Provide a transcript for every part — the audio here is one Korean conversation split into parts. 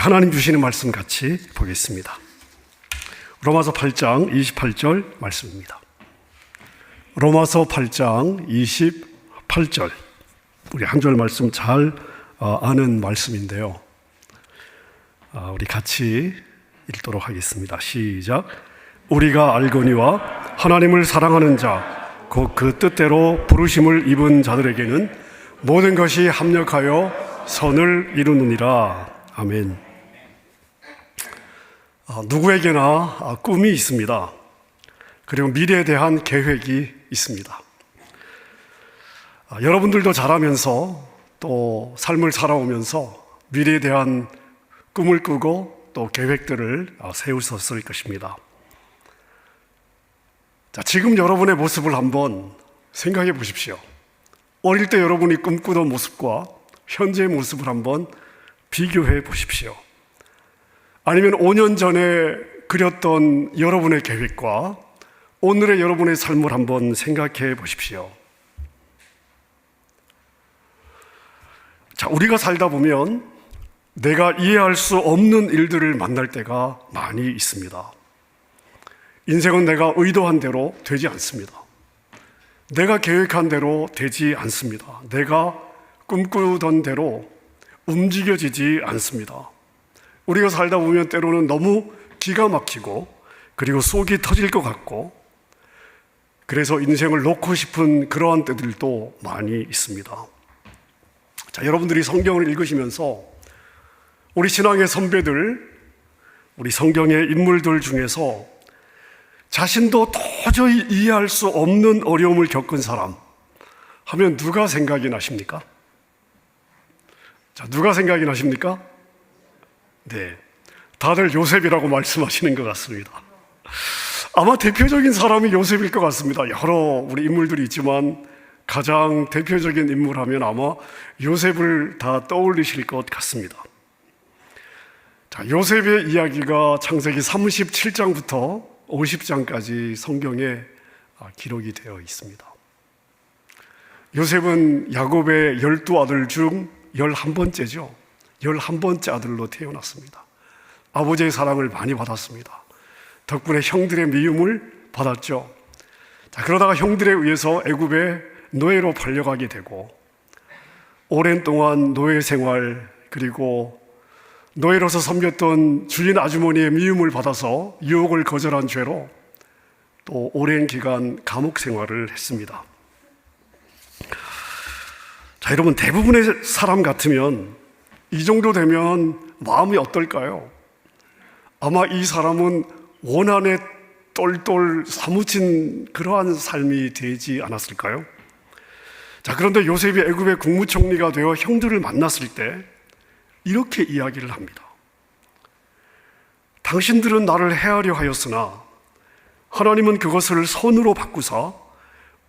하나님 주시는 말씀 같이 보겠습니다. 로마서 8장 28절 말씀입니다. 로마서 8장 28절, 우리 한 절 말씀 잘 아는 말씀인데요. 우리 같이 읽도록 하겠습니다. 시작. 우리가 알거니와 하나님을 사랑하는 자, 곧 그 뜻대로 부르심을 입은 자들에게는 모든 것이 합력하여 선을 이루느니라. 아멘. 누구에게나 꿈이 있습니다. 그리고 미래에 대한 계획이 있습니다. 여러분들도 자라면서 또 삶을 살아오면서 미래에 대한 꿈을 꾸고 또 계획들을 세우셨을 것입니다. 자, 지금 여러분의 모습을 한번 생각해 보십시오. 어릴 때 여러분이 꿈꾸던 모습과 현재의 모습을 한번 비교해 보십시오. 아니면 5년 전에 그렸던 여러분의 계획과 오늘의 여러분의 삶을 한번 생각해 보십시오. 자, 우리가 살다 보면 내가 이해할 수 없는 일들을 만날 때가 많이 있습니다. 인생은 내가 의도한 대로 되지 않습니다. 내가 계획한 대로 되지 않습니다. 내가 꿈꾸던 대로 움직여지지 않습니다. 우리가 살다 보면 때로는 너무 기가 막히고 그리고 속이 터질 것 같고 그래서 인생을 놓고 싶은 그러한 때들도 많이 있습니다. 자, 여러분들이 성경을 읽으시면서 우리 신앙의 선배들, 우리 성경의 인물들 중에서 자신도 도저히 이해할 수 없는 어려움을 겪은 사람 하면 누가 생각이 나십니까? 자, 누가 생각이 나십니까? 네, 다들 요셉이라고 말씀하시는 것 같습니다. 아마 대표적인 사람이 요셉일 것 같습니다. 여러 우리 인물들이 있지만 가장 대표적인 인물하면 아마 요셉을 다 떠올리실 것 같습니다. 자, 요셉의 이야기가 창세기 37장부터 50장까지 성경에 기록이 되어 있습니다. 요셉은 야곱의 12아들 중 11번째죠. 11번째 아들로 태어났습니다. 아버지의 사랑을 많이 받았습니다. 덕분에 형들의 미움을 받았죠. 자, 그러다가 형들에 의해서 애굽의 노예로 팔려가게 되고 오랜 동안 노예 생활 그리고 노예로서 섬겼던 주인 아주머니의 미움을 받아서 유혹을 거절한 죄로 또 오랜 기간 감옥 생활을 했습니다. 자, 여러분, 대부분의 사람 같으면 이 정도 되면 마음이 어떨까요? 아마 이 사람은 원한에 똘똘 사무친 그러한 삶이 되지 않았을까요? 자, 그런데 요셉이 애굽의 국무총리가 되어 형들을 만났을 때 이렇게 이야기를 합니다. 당신들은 나를 해하려 하였으나 하나님은 그것을 선으로 바꾸사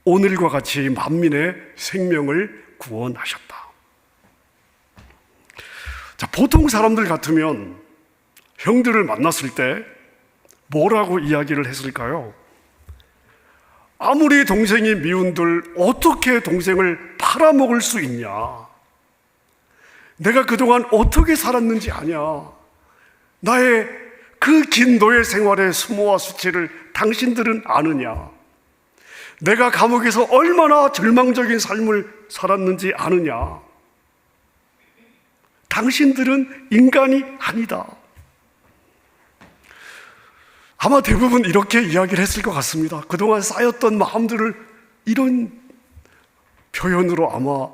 오늘과 같이 만민의 생명을 구원하셨다. 자, 보통 사람들 같으면 형들을 만났을 때 뭐라고 이야기를 했을까요? 아무리 동생이 미운들 어떻게 동생을 팔아먹을 수 있냐? 내가 그동안 어떻게 살았는지 아냐? 나의 그 긴 노예 생활의 수모와 수치를 당신들은 아느냐? 내가 감옥에서 얼마나 절망적인 삶을 살았는지 아느냐? 당신들은 인간이 아니다. 아마 대부분 이렇게 이야기를 했을 것 같습니다. 그동안 쌓였던 마음들을 이런 표현으로 아마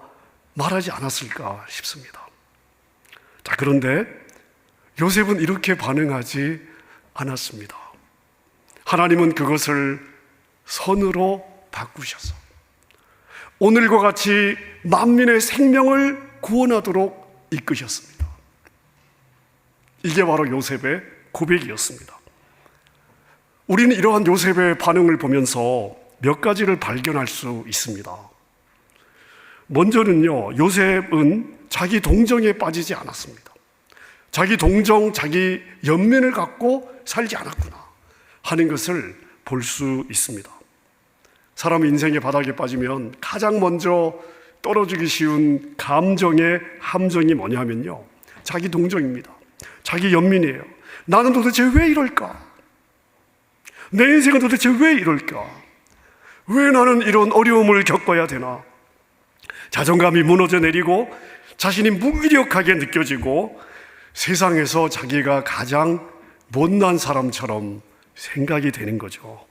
말하지 않았을까 싶습니다. 자, 그런데 요셉은 이렇게 반응하지 않았습니다. 하나님은 그것을 선으로 바꾸셔서 오늘과 같이 만민의 생명을 구원하도록 이끄셨습니다. 이게 바로 요셉의 고백이었습니다. 우리는 이러한 요셉의 반응을 보면서 몇 가지를 발견할 수 있습니다. 먼저는요, 요셉은 자기 동정에 빠지지 않았습니다. 자기 동정, 자기 연민을 갖고 살지 않았구나 하는 것을 볼 수 있습니다. 사람 인생의 바닥에 빠지면 가장 먼저 떨어지기 쉬운 감정의 함정이 뭐냐면요, 자기 동정입니다. 자기 연민이에요. 나는 도대체 왜 이럴까? 내 인생은 도대체 왜 이럴까? 왜 나는 이런 어려움을 겪어야 되나? 자존감이 무너져 내리고 자신이 무기력하게 느껴지고 세상에서 자기가 가장 못난 사람처럼 생각이 되는 거죠.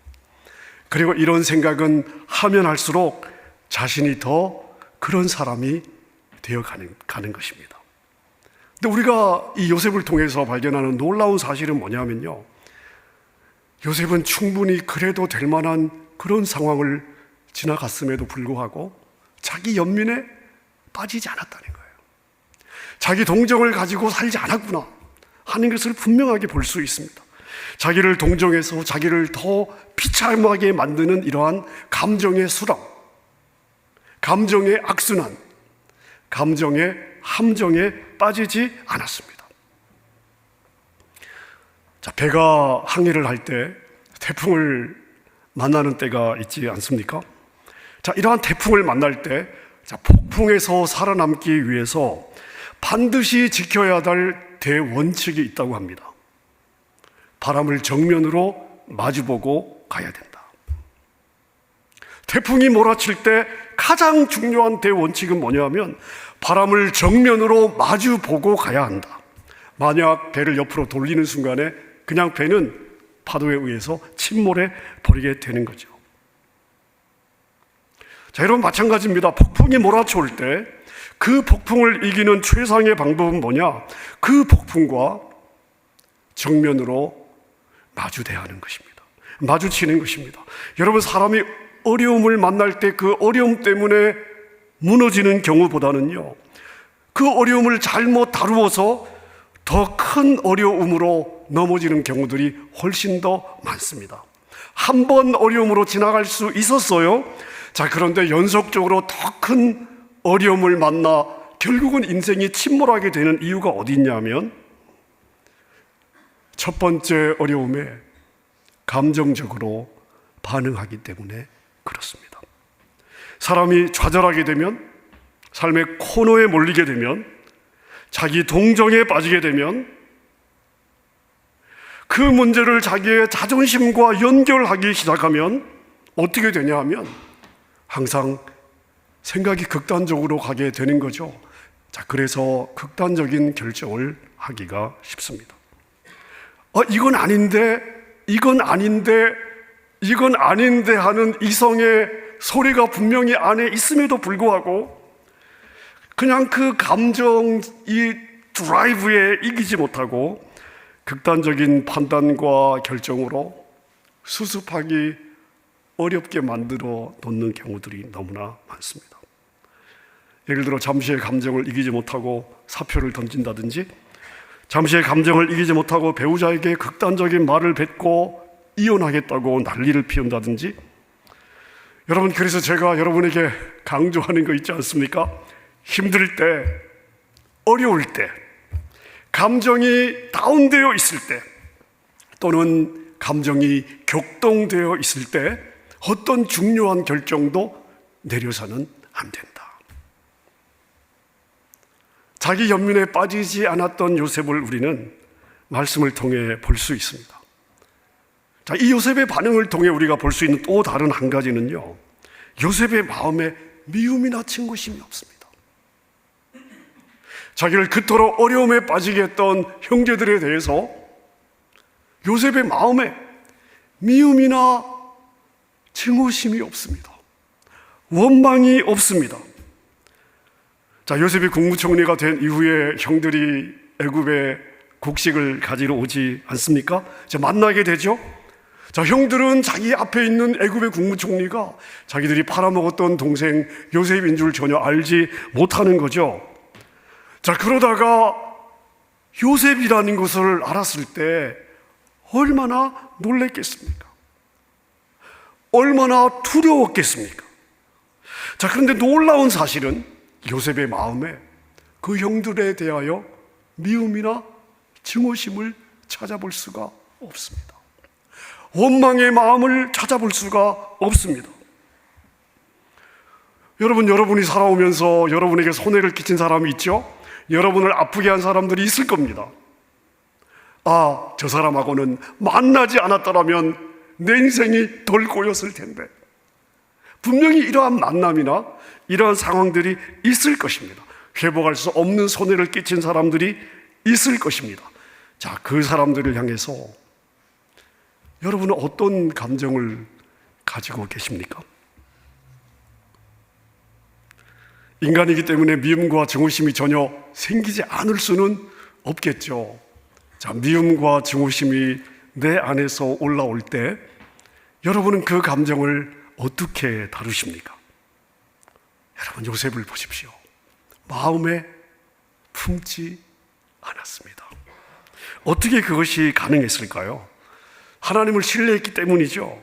그리고 이런 생각은 하면 할수록 자신이 더 그런 사람이 되어가는 것입니다. 근데 우리가 이 요셉을 통해서 발견하는 놀라운 사실은 뭐냐면요, 요셉은 충분히 그래도 될 만한 그런 상황을 지나갔음에도 불구하고 자기 연민에 빠지지 않았다는 거예요. 자기 동정을 가지고 살지 않았구나 하는 것을 분명하게 볼 수 있습니다. 자기를 동정해서 자기를 더 비참하게 만드는 이러한 감정의 수렁, 감정의 악순환, 감정의 함정에 빠지지 않았습니다. 자, 배가 항해를 할 때 태풍을 만나는 때가 있지 않습니까? 자, 이러한 태풍을 만날 때, 자, 폭풍에서 살아남기 위해서 반드시 지켜야 할 대원칙이 있다고 합니다. 바람을 정면으로 마주보고 가야 된다. 태풍이 몰아칠 때 가장 중요한 대원칙은 뭐냐면 바람을 정면으로 마주보고 가야 한다. 만약 배를 옆으로 돌리는 순간에 그냥 배는 파도에 의해서 침몰해 버리게 되는 거죠. 자, 여러분 마찬가지입니다. 폭풍이 몰아쳐올 때 그 폭풍을 이기는 최상의 방법은 뭐냐? 그 폭풍과 정면으로 마주대하는 것입니다. 마주치는 것입니다. 여러분, 사람이 어려움을 만날 때 그 어려움 때문에 무너지는 경우보다는요, 그 어려움을 잘못 다루어서 더 큰 어려움으로 넘어지는 경우들이 훨씬 더 많습니다. 한 번 어려움으로 지나갈 수 있었어요. 자, 그런데 연속적으로 더 큰 어려움을 만나 결국은 인생이 침몰하게 되는 이유가 어디 있냐면 첫 번째 어려움에 감정적으로 반응하기 때문에 그렇습니다. 사람이 좌절하게 되면, 삶의 코너에 몰리게 되면, 자기 동정에 빠지게 되면 그 문제를 자기의 자존심과 연결하기 시작하면 어떻게 되냐 하면 항상 생각이 극단적으로 가게 되는 거죠. 자, 그래서 극단적인 결정을 하기가 쉽습니다. 이건 아닌데, 이건 아닌데, 이건 아닌데 하는 이성의 소리가 분명히 안에 있음에도 불구하고 그냥 그 감정, 이 드라이브에 이기지 못하고 극단적인 판단과 결정으로 수습하기 어렵게 만들어 놓는 경우들이 너무나 많습니다. 예를 들어 잠시의 감정을 이기지 못하고 사표를 던진다든지, 잠시의 감정을 이기지 못하고 배우자에게 극단적인 말을 뱉고 이혼하겠다고 난리를 피운다든지. 여러분, 그래서 제가 여러분에게 강조하는 거 있지 않습니까? 힘들 때, 어려울 때, 감정이 다운되어 있을 때, 또는 감정이 격동되어 있을 때 어떤 중요한 결정도 내려서는 안 된다. 자기 연민에 빠지지 않았던 요셉을 우리는 말씀을 통해 볼 수 있습니다. 자, 이 요셉의 반응을 통해 우리가 볼 수 있는 또 다른 한 가지는요, 요셉의 마음에 미움이나 증오심이 없습니다. 자기를 그토록 어려움에 빠지게 했던 형제들에 대해서 요셉의 마음에 미움이나 증오심이 없습니다. 원망이 없습니다. 자, 요셉이 국무총리가 된 이후에 형들이 애굽에 곡식을 가지러 오지 않습니까? 자, 만나게 되죠. 자, 형들은 자기 앞에 있는 애굽의 국무총리가 자기들이 팔아먹었던 동생 요셉인 줄 전혀 알지 못하는 거죠. 자, 그러다가 요셉이라는 것을 알았을 때 얼마나 놀랬겠습니까? 얼마나 두려웠겠습니까? 자, 그런데 놀라운 사실은 요셉의 마음에 그 형들에 대하여 미움이나 증오심을 찾아볼 수가 없습니다. 원망의 마음을 찾아볼 수가 없습니다. 여러분, 여러분이 살아오면서 여러분에게 손해를 끼친 사람이 있죠? 여러분을 아프게 한 사람들이 있을 겁니다. 아, 저 사람하고는 만나지 않았더라면 내 인생이 덜 꼬였을 텐데. 분명히 이러한 만남이나 이러한 상황들이 있을 것입니다. 회복할 수 없는 손해를 끼친 사람들이 있을 것입니다. 자, 그 사람들을 향해서 여러분은 어떤 감정을 가지고 계십니까? 인간이기 때문에 미움과 증오심이 전혀 생기지 않을 수는 없겠죠. 자, 미움과 증오심이 내 안에서 올라올 때 여러분은 그 감정을 어떻게 다루십니까? 여러분, 요셉을 보십시오. 마음에 품지 않았습니다. 어떻게 그것이 가능했을까요? 하나님을 신뢰했기 때문이죠.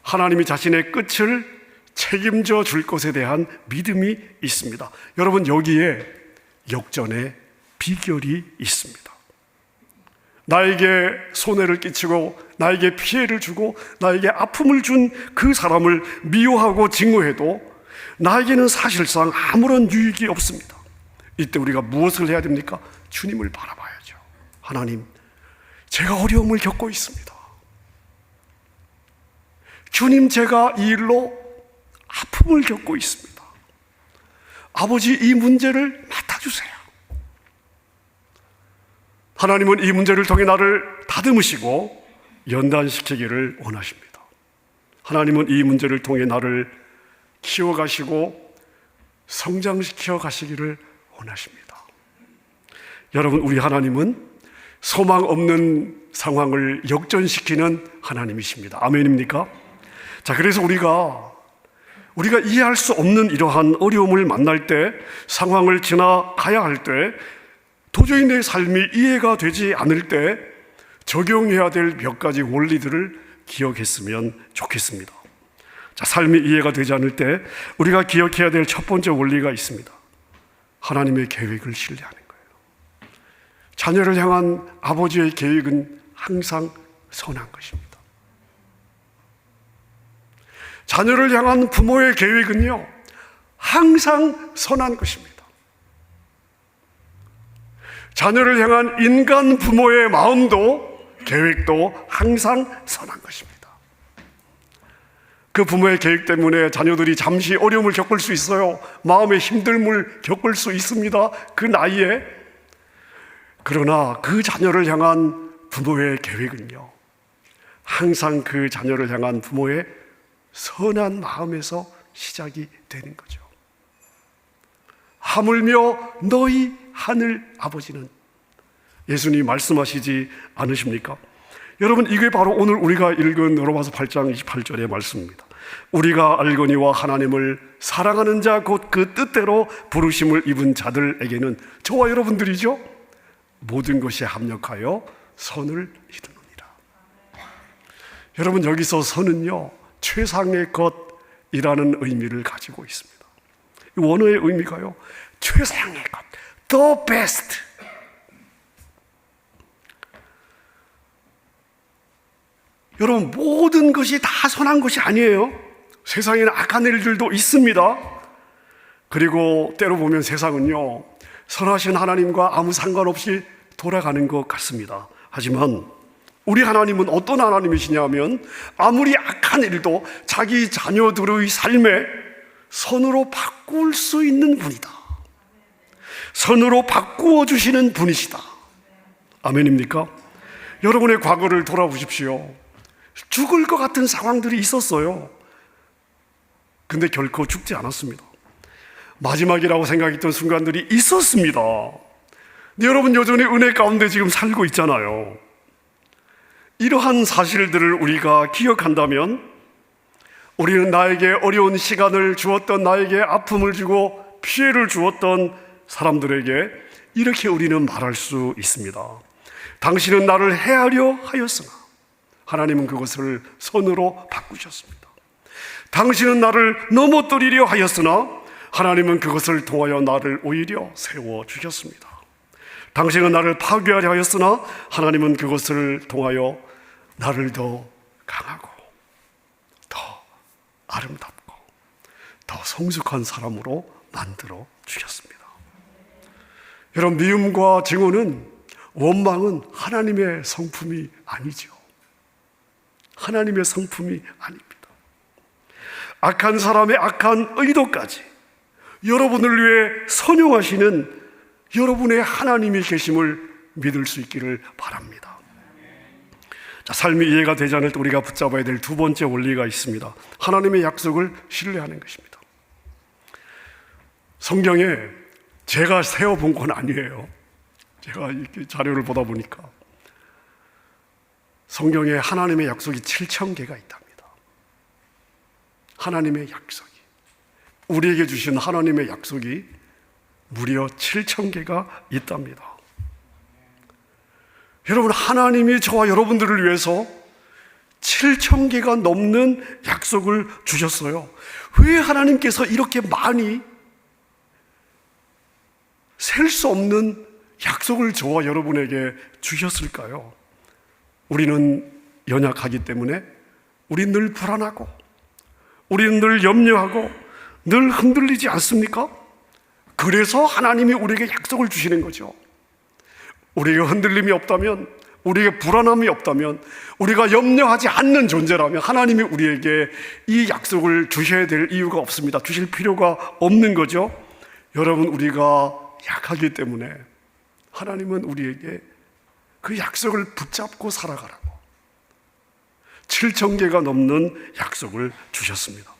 하나님이 자신의 끝을 책임져 줄 것에 대한 믿음이 있습니다. 여러분, 여기에 역전의 비결이 있습니다. 나에게 손해를 끼치고 나에게 피해를 주고 나에게 아픔을 준 그 사람을 미워하고 증오해도 나에게는 사실상 아무런 유익이 없습니다. 이때 우리가 무엇을 해야 됩니까? 주님을 바라봐야죠. 하나님, 제가 어려움을 겪고 있습니다. 주님, 제가 이 일로 아픔을 겪고 있습니다. 아버지, 이 문제를 맡아주세요. 하나님은 이 문제를 통해 나를 다듬으시고 연단시키기를 원하십니다. 하나님은 이 문제를 통해 나를 키워가시고 성장시켜 가시기를 원하십니다. 여러분, 우리 하나님은 소망 없는 상황을 역전시키는 하나님이십니다. 아멘입니까? 자, 그래서 우리가 이해할 수 없는 이러한 어려움을 만날 때, 상황을 지나가야 할 때, 도저히 내 삶이 이해가 되지 않을 때 적용해야 될 몇 가지 원리들을 기억했으면 좋겠습니다. 자, 삶이 이해가 되지 않을 때 우리가 기억해야 될 첫 번째 원리가 있습니다. 하나님의 계획을 신뢰하는 거예요. 자녀를 향한 아버지의 계획은 항상 선한 것입니다. 자녀를 향한 부모의 계획은요, 항상 선한 것입니다. 자녀를 향한 인간 부모의 마음도, 계획도 항상 선한 것입니다. 그 부모의 계획 때문에 자녀들이 잠시 어려움을 겪을 수 있어요. 마음의 힘듦을 겪을 수 있습니다. 그 나이에. 그러나 그 자녀를 향한 부모의 계획은요, 항상 그 자녀를 향한 부모의 선한 마음에서 시작이 되는 거죠. 하물며 너희 하늘 아버지는, 예수님이 말씀하시지 않으십니까? 여러분, 이게 바로 오늘 우리가 읽은 로마서 8장 28절의 말씀입니다. 우리가 알거니와 하나님을 사랑하는 자 곧 그 뜻대로 부르심을 입은 자들에게는, 저와 여러분들이죠, 모든 것이 합력하여 선을 이루느니라. 여러분, 여기서 선은요, 최상의 것이라는 의미를 가지고 있습니다. 이 원어의 의미가요, 최상의 것, the best. 여러분, 모든 것이 다 선한 것이 아니에요. 세상에는 악한 일들도 있습니다. 그리고 때로 보면 세상은요, 선하신 하나님과 아무 상관없이 돌아가는 것 같습니다. 하지만 우리 하나님은 어떤 하나님이시냐면, 아무리 악한 일도 자기 자녀들의 삶에 선으로 바꿀 수 있는 분이다. 선으로 바꾸어 주시는 분이시다. 아멘입니까? 여러분의 과거를 돌아보십시오. 죽을 것 같은 상황들이 있었어요. 근데 결코 죽지 않았습니다. 마지막이라고 생각했던 순간들이 있었습니다. 근데 여러분, 여전히 은혜 가운데 지금 살고 있잖아요. 이러한 사실들을 우리가 기억한다면, 우리는 나에게 어려운 시간을 주었던, 나에게 아픔을 주고 피해를 주었던 사람들에게 이렇게 우리는 말할 수 있습니다. 당신은 나를 해하려 하였으나 하나님은 그것을 선으로 바꾸셨습니다. 당신은 나를 넘어뜨리려 하였으나 하나님은 그것을 통하여 나를 오히려 세워주셨습니다. 당신은 나를 파괴하려 하였으나 하나님은 그것을 통하여 나를 더 강하고 더 아름답고 더 성숙한 사람으로 만들어 주셨습니다. 여러분, 미움과 증오는 원망은 하나님의 성품이 아니죠. 하나님의 성품이 아닙니다. 악한 사람의 악한 의도까지 여러분을 위해 선용하시는 여러분의 하나님이 계심을 믿을 수 있기를 바랍니다. 자, 삶이 이해가 되지 않을 때 우리가 붙잡아야 될 두 번째 원리가 있습니다. 하나님의 약속을 신뢰하는 것입니다. 성경에 제가 세어본 건 아니에요. 제가 이렇게 자료를 보다 보니까 성경에 하나님의 약속이 7,000개가 있답니다. 하나님의 약속이, 우리에게 주신 하나님의 약속이 무려 7,000개가 있답니다. 여러분, 하나님이 저와 여러분들을 위해서 7,000개가 넘는 약속을 주셨어요. 왜 하나님께서 이렇게 많이 셀 수 없는 약속을 저와 여러분에게 주셨을까요? 우리는 연약하기 때문에 우리는 늘 불안하고 우리는 늘 염려하고 늘 흔들리지 않습니까? 그래서 하나님이 우리에게 약속을 주시는 거죠. 우리에게 흔들림이 없다면, 우리에게 불안함이 없다면, 우리가 염려하지 않는 존재라면 하나님이 우리에게 이 약속을 주셔야 될 이유가 없습니다. 주실 필요가 없는 거죠. 여러분, 우리가 약하기 때문에 하나님은 우리에게 그 약속을 붙잡고 살아가라고 7,000개가 넘는 약속을 주셨습니다.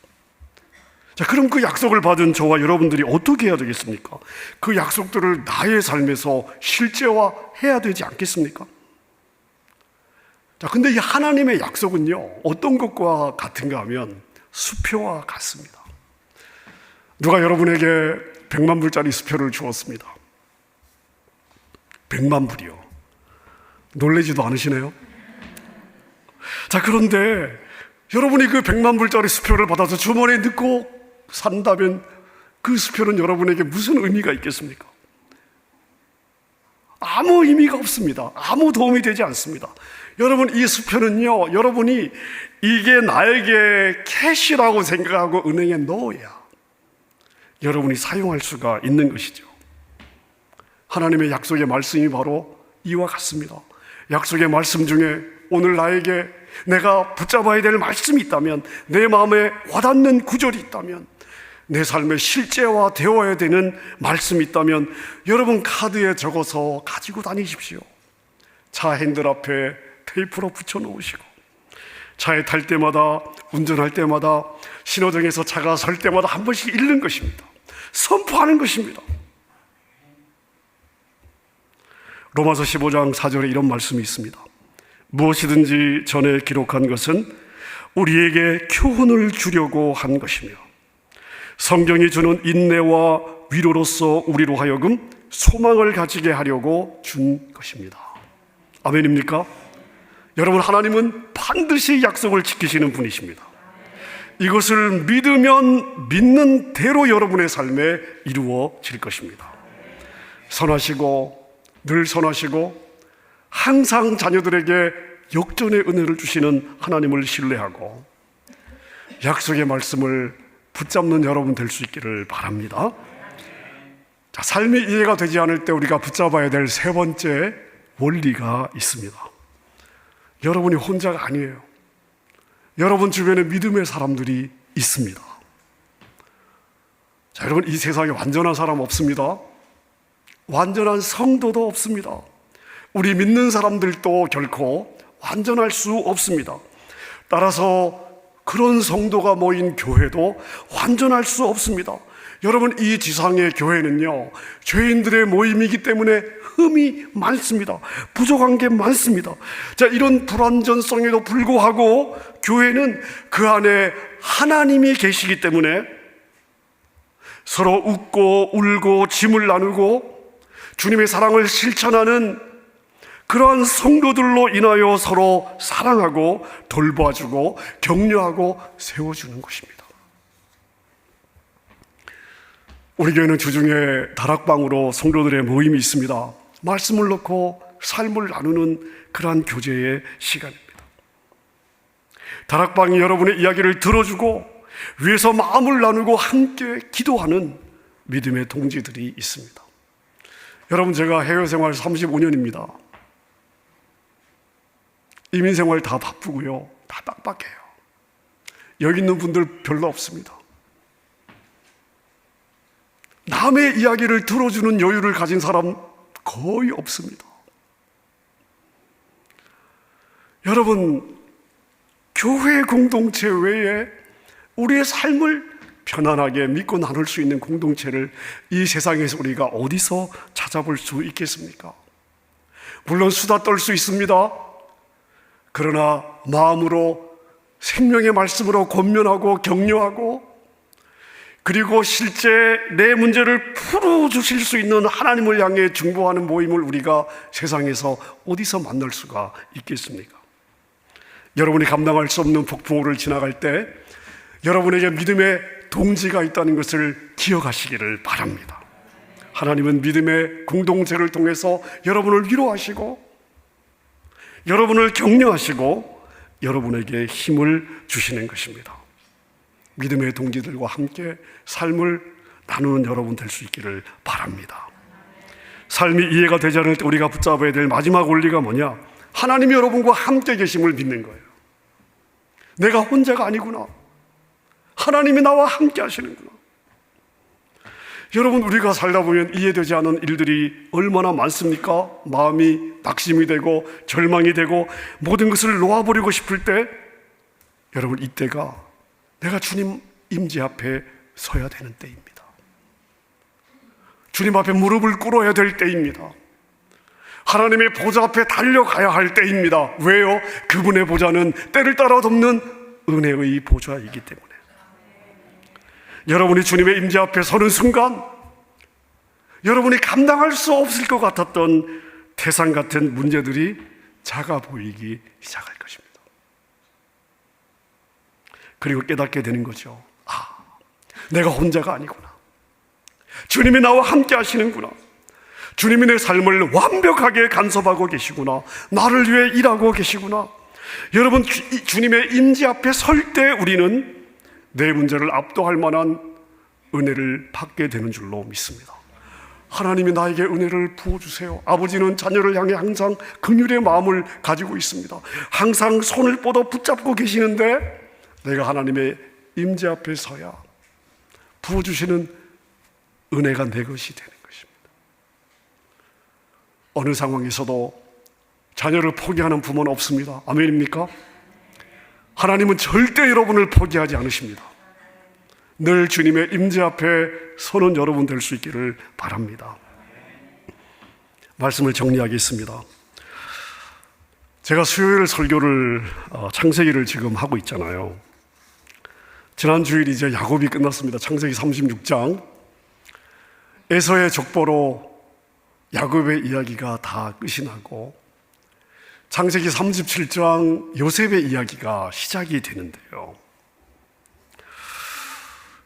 자, 그럼 그 약속을 받은 저와 여러분들이 어떻게 해야 되겠습니까? 그 약속들을 나의 삶에서 실제화해야 되지 않겠습니까? 자, 근데 이 하나님의 약속은요, 어떤 것과 같은가 하면 수표와 같습니다. 누가 여러분에게 100만 불짜리 수표를 주었습니다. 100만 불이요. 놀라지도 않으시네요? 자, 그런데 여러분이 그 100만 불짜리 수표를 받아서 주머니에 넣고 산다면 그 수표는 여러분에게 무슨 의미가 있겠습니까? 아무 의미가 없습니다. 아무 도움이 되지 않습니다. 여러분, 이 수표는요, 여러분이 이게 나에게 캐시라고 생각하고 은행에 넣어야 여러분이 사용할 수가 있는 것이죠. 하나님의 약속의 말씀이 바로 이와 같습니다. 약속의 말씀 중에 오늘 나에게 내가 붙잡아야 될 말씀이 있다면, 내 마음에 와닿는 구절이 있다면, 내 삶에 실제화 되어야 되는 말씀이 있다면 여러분 카드에 적어서 가지고 다니십시오. 차 핸들 앞에 테이프로 붙여놓으시고, 차에 탈 때마다, 운전할 때마다, 신호등에서 차가 설 때마다 한 번씩 읽는 것입니다. 선포하는 것입니다. 로마서 15장 4절에 이런 말씀이 있습니다. 무엇이든지 전에 기록한 것은 우리에게 교훈을 주려고 한 것이며 성경이 주는 인내와 위로로서 우리로 하여금 소망을 가지게 하려고 준 것입니다. 아멘입니까? 여러분, 하나님은 반드시 약속을 지키시는 분이십니다. 이것을 믿으면 믿는 대로 여러분의 삶에 이루어질 것입니다. 선하시고 늘 선하시고 항상 자녀들에게 역전의 은혜를 주시는 하나님을 신뢰하고 약속의 말씀을 붙잡는 여러분 될 수 있기를 바랍니다. 자, 삶이 이해가 되지 않을 때 우리가 붙잡아야 될 세 번째 원리가 있습니다. 여러분이 혼자가 아니에요. 여러분 주변에 믿음의 사람들이 있습니다. 자, 여러분, 이 세상에 완전한 사람 없습니다. 완전한 성도도 없습니다. 우리 믿는 사람들도 결코 완전할 수 없습니다. 따라서 그런 성도가 모인 교회도 완전할 수 없습니다. 여러분, 이 지상의 교회는요, 죄인들의 모임이기 때문에 흠이 많습니다. 부족한 게 많습니다. 자, 이런 불완전성에도 불구하고 교회는 그 안에 하나님이 계시기 때문에 서로 웃고 울고 짐을 나누고 주님의 사랑을 실천하는 그러한 성도들로 인하여 서로 사랑하고 돌봐주고 격려하고 세워주는 것입니다. 우리 교회는 주중에 다락방으로 성도들의 모임이 있습니다. 말씀을 넣고 삶을 나누는 그러한 교제의 시간입니다. 다락방이 여러분의 이야기를 들어주고 위에서 마음을 나누고 함께 기도하는 믿음의 동지들이 있습니다. 여러분, 제가 해외 생활 35년입니다. 이민 생활 다 바쁘고요. 다 빡빡해요. 여기 있는 분들 별로 없습니다. 남의 이야기를 들어주는 여유를 가진 사람 거의 없습니다. 여러분, 교회 공동체 외에 우리의 삶을 편안하게 믿고 나눌 수 있는 공동체를 이 세상에서 우리가 어디서 찾아볼 수 있겠습니까? 물론 수다 떨 수 있습니다. 그러나 마음으로 생명의 말씀으로 권면하고 격려하고, 그리고 실제 내 문제를 풀어주실 수 있는 하나님을 향해 중보하는 모임을 우리가 세상에서 어디서 만날 수가 있겠습니까? 여러분이 감당할 수 없는 폭풍우를 지나갈 때 여러분에게 믿음의 동지가 있다는 것을 기억하시기를 바랍니다. 하나님은 믿음의 공동체를 통해서 여러분을 위로하시고 여러분을 격려하시고 여러분에게 힘을 주시는 것입니다. 믿음의 동지들과 함께 삶을 나누는 여러분 될 수 있기를 바랍니다. 삶이 이해가 되지 않을 때 우리가 붙잡아야 될 마지막 원리가 뭐냐? 하나님이 여러분과 함께 계심을 믿는 거예요. 내가 혼자가 아니구나. 하나님이 나와 함께 하시는구나. 여러분, 우리가 살다 보면 이해되지 않은 일들이 얼마나 많습니까? 마음이 낙심이 되고 절망이 되고 모든 것을 놓아버리고 싶을 때, 여러분, 이때가 내가 주님 임재 앞에 서야 되는 때입니다. 주님 앞에 무릎을 꿇어야 될 때입니다. 하나님의 보좌 앞에 달려가야 할 때입니다. 왜요? 그분의 보좌는 때를 따라 덮는 은혜의 보좌이기 때문에. 여러분이 주님의 임재 앞에 서는 순간 여러분이 감당할 수 없을 것 같았던 태산 같은 문제들이 작아 보이기 시작할 것입니다. 그리고 깨닫게 되는 거죠. 아, 내가 혼자가 아니구나. 주님이 나와 함께 하시는구나. 주님이 내 삶을 완벽하게 간섭하고 계시구나. 나를 위해 일하고 계시구나. 여러분, 주님의 임재 앞에 설 때 우리는 내 문제를 압도할 만한 은혜를 받게 되는 줄로 믿습니다. 하나님이 나에게 은혜를 부어주세요. 아버지는 자녀를 향해 항상 긍휼의 마음을 가지고 있습니다. 항상 손을 뻗어 붙잡고 계시는데 내가 하나님의 임재 앞에 서야 부어주시는 은혜가 내 것이 되는 것입니다. 어느 상황에서도 자녀를 포기하는 부모는 없습니다. 아멘입니까? 하나님은 절대 여러분을 포기하지 않으십니다. 늘 주님의 임재 앞에 서는 여러분 될 수 있기를 바랍니다. 말씀을 정리하겠습니다. 제가 수요일 설교를 창세기를 지금 하고 있잖아요. 지난 주일 이제 야곱이 끝났습니다. 창세기 36장 에서의 족보로 야곱의 이야기가 다 끝이 나고 창세기 37장 요셉의 이야기가 시작이 되는데요.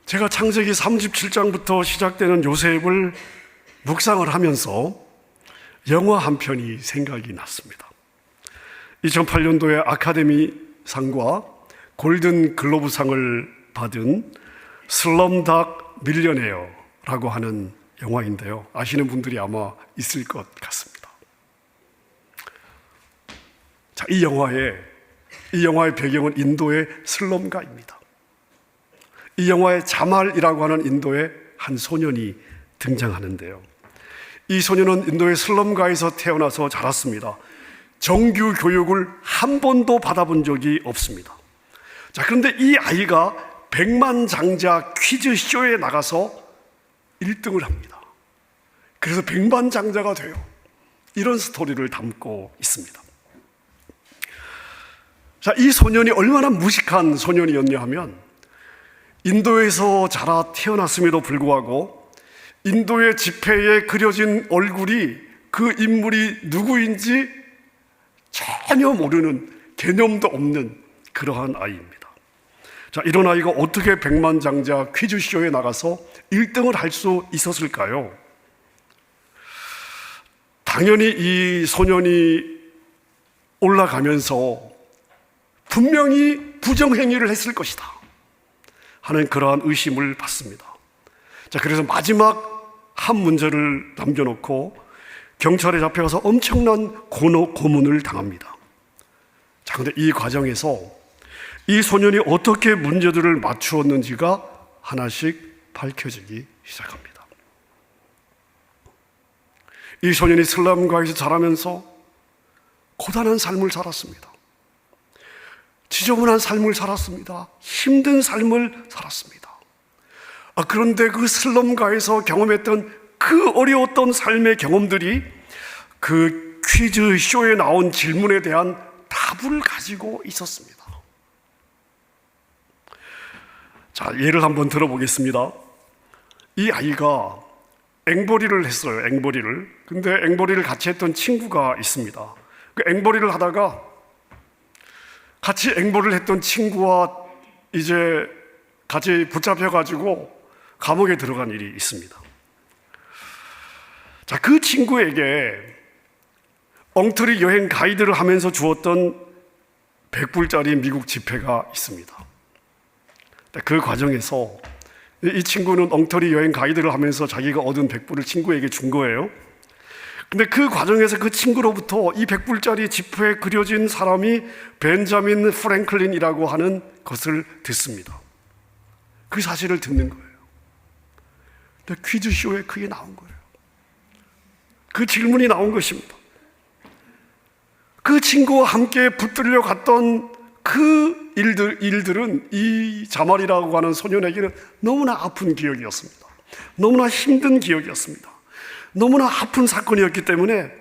제가 창세기 37장부터 시작되는 요셉을 묵상을 하면서 영화 한 편이 생각이 났습니다. 2008년도에 아카데미 상과 골든 글로브상을 받은 슬럼닥 밀리어네어라고 하는 영화인데요. 아시는 분들이 아마 있을 것 같습니다. 자, 이 영화의 배경은 인도의 슬럼가입니다. 이 영화의 자말이라고 하는 인도의 한 소년이 등장하는데요. 이 소년은 인도의 슬럼가에서 태어나서 자랐습니다. 정규 교육을 한 번도 받아본 적이 없습니다. 자, 그런데 이 아이가 백만장자 퀴즈쇼에 나가서 1등을 합니다. 그래서 백만장자가 돼요. 이런 스토리를 담고 있습니다. 자, 이 소년이 얼마나 무식한 소년이었냐 하면 인도에서 자라 태어났음에도 불구하고 인도의 지폐에 그려진 얼굴이 그 인물이 누구인지 전혀 모르는, 개념도 없는 그러한 아이입니다. 자, 이런 아이가 어떻게 백만장자 퀴즈쇼에 나가서 1등을 할 수 있었을까요? 당연히 이 소년이 올라가면서 분명히 부정행위를 했을 것이다 하는 그러한 의심을 받습니다. 자, 그래서 마지막 한 문제를 남겨놓고 경찰에 잡혀가서 엄청난 고문을 당합니다. 자, 근데 이 과정에서 이 소년이 어떻게 문제들을 맞추었는지가 하나씩 밝혀지기 시작합니다. 이 소년이 슬럼가에서 자라면서 고단한 삶을 살았습니다. 지저분한 삶을 살았습니다. 힘든 삶을 살았습니다. 그런데 그 슬럼가에서 경험했던 그 어려웠던 삶의 경험들이 그 퀴즈 쇼에 나온 질문에 대한 답을 가지고 있었습니다. 자, 예를 한번 들어보겠습니다. 이 아이가 앵벌이를 했어요. 앵벌이를. 근데 앵벌이를 같이 했던 친구가 있습니다. 그 앵벌이를 하다가 같이 앵벌이를 했던 친구와 이제 같이 붙잡혀가지고 감옥에 들어간 일이 있습니다. 자, 그 친구에게 엉터리 여행 가이드를 하면서 주었던 100불짜리 미국 지폐가 있습니다. 그 과정에서 이 친구는 엉터리 여행 가이드를 하면서 자기가 얻은 100불을 친구에게 준 거예요. 근데 그 과정에서 그 친구로부터 이 100불짜리 지폐에 그려진 사람이 벤자민 프랭클린이라고 하는 것을 듣습니다. 그 사실을 듣는 거예요. 근데 퀴즈쇼에 그게 나온 거예요. 그 질문이 나온 것입니다. 그 친구와 함께 붙들려 갔던 그 일들은 이 자말이라고 하는 소년에게는 너무나 아픈 기억이었습니다. 너무나 힘든 기억이었습니다. 너무나 아픈 사건이었기 때문에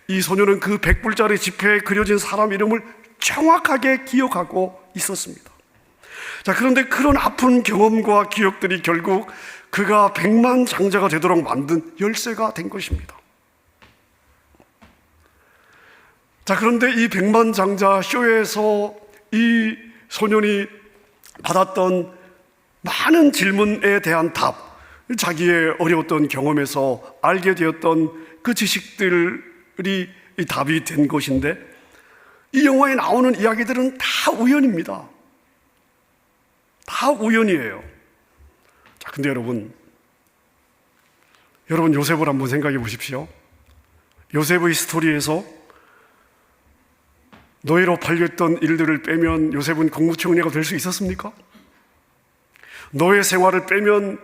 이 소년은 그 100불짜리 지폐에 그려진 사람 이름을 정확하게 기억하고 있었습니다. 자, 그런데 그런 아픈 경험과 기억들이 결국 그가 백만장자가 되도록 만든 열쇠가 된 것입니다. 자, 그런데 이 백만장자 쇼에서 이 소년이 받았던 많은 질문에 대한 답, 자기의 어려웠던 경험에서 알게 되었던 그 지식들이 답이 된 것인데, 이 영화에 나오는 이야기들은 다 우연입니다. 다 우연이에요. 자, 근데 여러분 요셉을 한번 생각해 보십시오. 요셉의 스토리에서 노예로 팔렸던 일들을 빼면 요셉은 국무총리가 될 수 있었습니까? 노예 생활을 빼면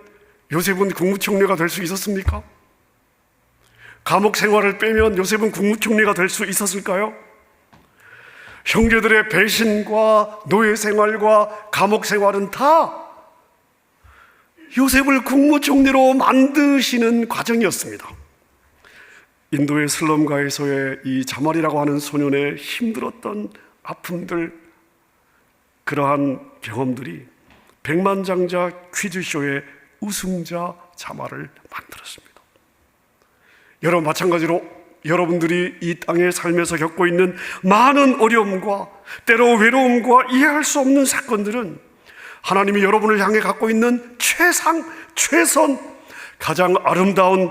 요셉은 국무총리가 될 수 있었습니까? 감옥 생활을 빼면 요셉은 국무총리가 될 수 있었을까요? 형제들의 배신과 노예 생활과 감옥 생활은 다 요셉을 국무총리로 만드시는 과정이었습니다. 인도의 슬럼가에서의 이 자말이라고 하는 소년의 힘들었던 아픔들, 그러한 경험들이 백만장자 퀴즈쇼의 우승자 자말을 만들었습니다. 여러분, 마찬가지로 여러분들이 이 땅의 삶에서 겪고 있는 많은 어려움과 때로 외로움과 이해할 수 없는 사건들은 하나님이 여러분을 향해 갖고 있는 최선, 가장 아름다운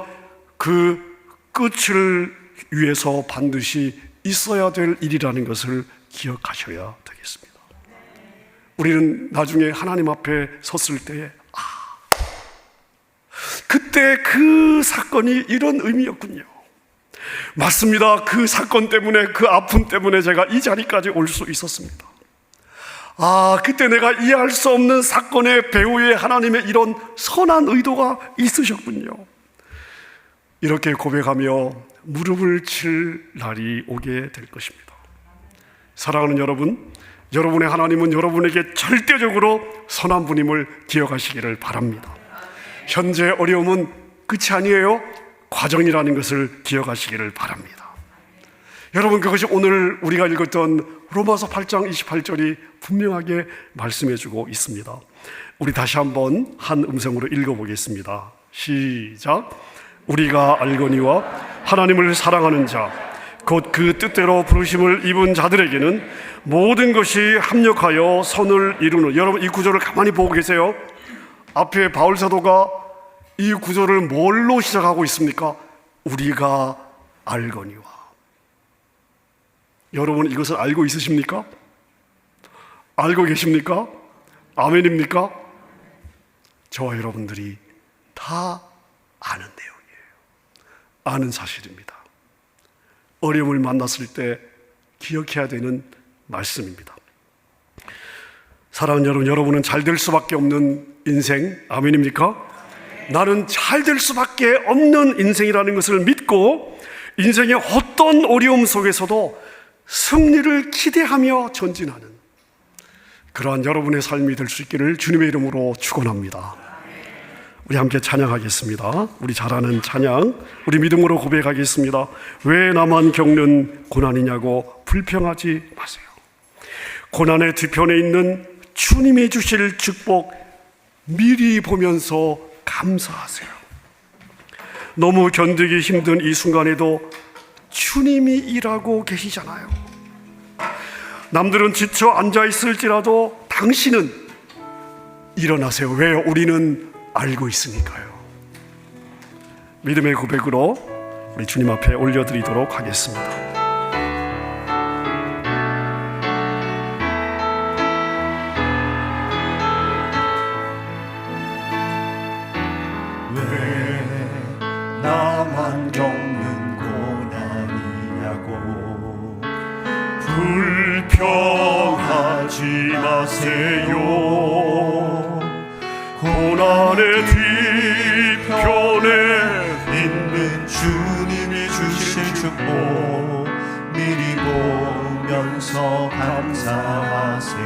그 끝을 위해서 반드시 있어야 될 일이라는 것을 기억하셔야 되겠습니다. 우리는 나중에 하나님 앞에 섰을 때에 그때 그 사건이 이런 의미였군요. 맞습니다. 그 사건 때문에, 그 아픔 때문에 제가 이 자리까지 올 수 있었습니다. 그때 내가 이해할 수 없는 사건의 배후에 하나님의 이런 선한 의도가 있으셨군요. 이렇게 고백하며 무릎을 칠 날이 오게 될 것입니다. 사랑하는 여러분, 여러분의 하나님은 여러분에게 절대적으로 선한 분임을 기억하시기를 바랍니다. 현재 어려움은 끝이 아니에요. 과정이라는 것을 기억하시기를 바랍니다. 여러분, 그것이 오늘 우리가 읽었던 로마서 8장 28절이 분명하게 말씀해주고 있습니다. 우리 다시 한번 한 음성으로 읽어보겠습니다. 시작. 우리가 알거니와 하나님을 사랑하는 자, 곧 그 뜻대로 부르심을 입은 자들에게는 모든 것이 합력하여 선을 이루는. 여러분, 이 구절을 가만히 보고 계세요. 앞에 바울 사도가 이 구절을 뭘로 시작하고 있습니까? 우리가 알거니와. 여러분, 이것을 알고 있으십니까? 알고 계십니까? 아멘입니까? 저와 여러분들이 다 아는 내용이에요. 아는 사실입니다. 어려움을 만났을 때 기억해야 되는 말씀입니다. 사랑하는 여러분, 여러분은 잘 될 수밖에 없는 인생, 아멘입니까? 나는 잘 될 수밖에 없는 인생이라는 것을 믿고 인생의 어떤 어려움 속에서도 승리를 기대하며 전진하는 그러한 여러분의 삶이 될 수 있기를 주님의 이름으로 축원합니다. 우리 함께 찬양하겠습니다. 우리 잘 아는 찬양, 우리 믿음으로 고백하겠습니다. 왜 나만 겪는 고난이냐고 불평하지 마세요. 고난의 뒤편에 있는 주님이 주실 축복 미리 보면서 감사하세요. 너무 견디기 힘든 이 순간에도 주님이 일하고 계시잖아요. 남들은 지쳐 앉아있을지라도 당신은 일어나세요. 왜? 우리는 알고 있으니까요. 믿음의 고백으로 우리 주님 앞에 올려드리도록 하겠습니다. 왜 나만 겪는 고난이냐고 불평하지 마세요. 고난의 뒤편에 있는 주님이 주실 축복 미리 보면서 감사하세요.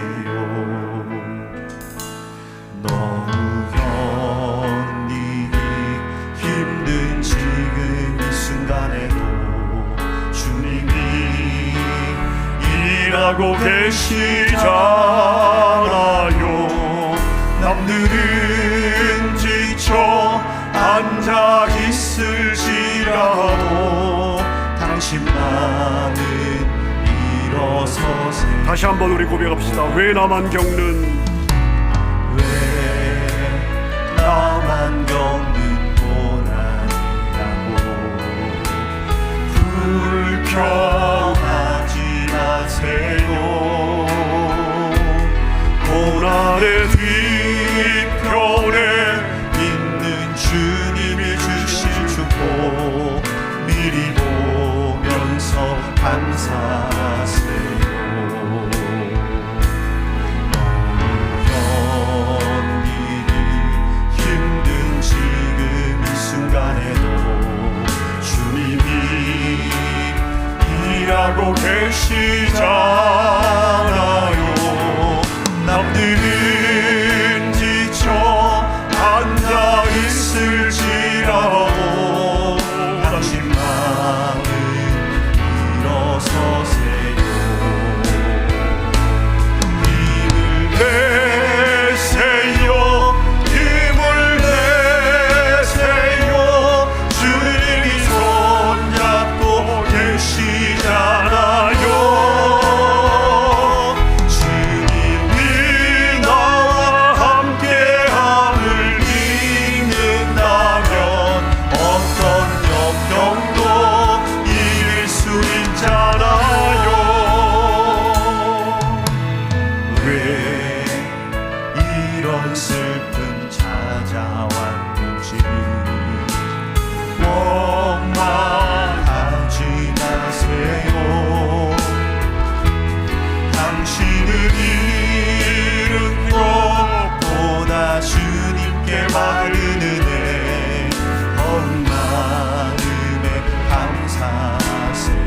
너무 견디기 힘든 지금 이 순간에도 주님이 일하고 계시잖아요. 남들은 지쳐 앉아 있을지라도 당신만은 일어서세요. 다시 한번 우리 고백합시다. 왜 나만 겪는 왜 나만 겪는 고난이냐고 불평하지 마세요. 고난의 뒤편에 있는 주님이 주실 축복 미리 보면서 감사하세요. 견디기 힘든 지금 이 순간에도 주님이 일하고 계시잖아요. 남들은 지쳐 앉아 있을지라도 당신만은 일어서세요. 힘을 내세요. 힘을 내세요. 주님이 손잡고 계시잖아요. 이런 슬픔 찾아왔는지 원망하지 마세요. 당신은 잃은 것보다 주님께 받은 은혜 온 마음에 감사하세요.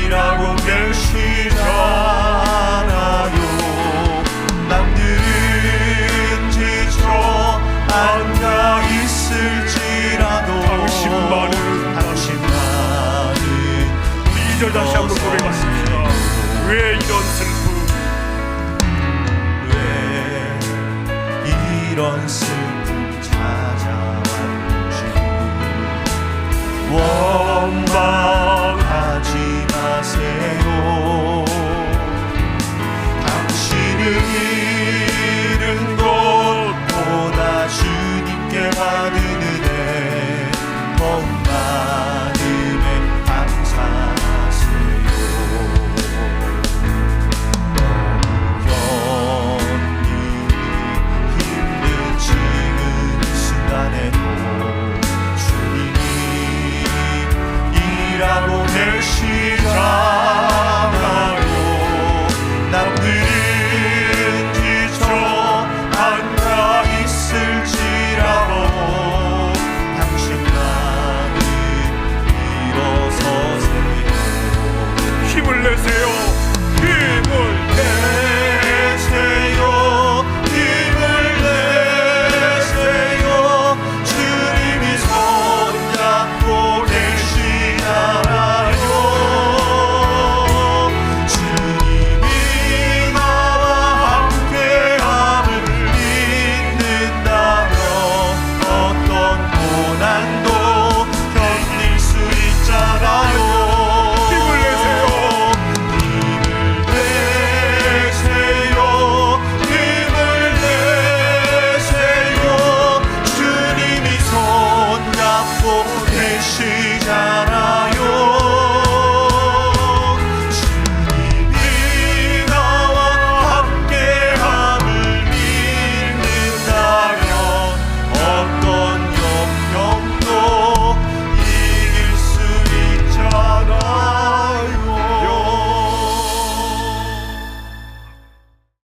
일하고 계시잖아요. 남들은 지쳐 앉아 있을지라도 당신만은 우리 2절 다시 한번 고백하십시다. 왜 이런 슬픔, 왜 이런 슬픔 찾아왔는지 원망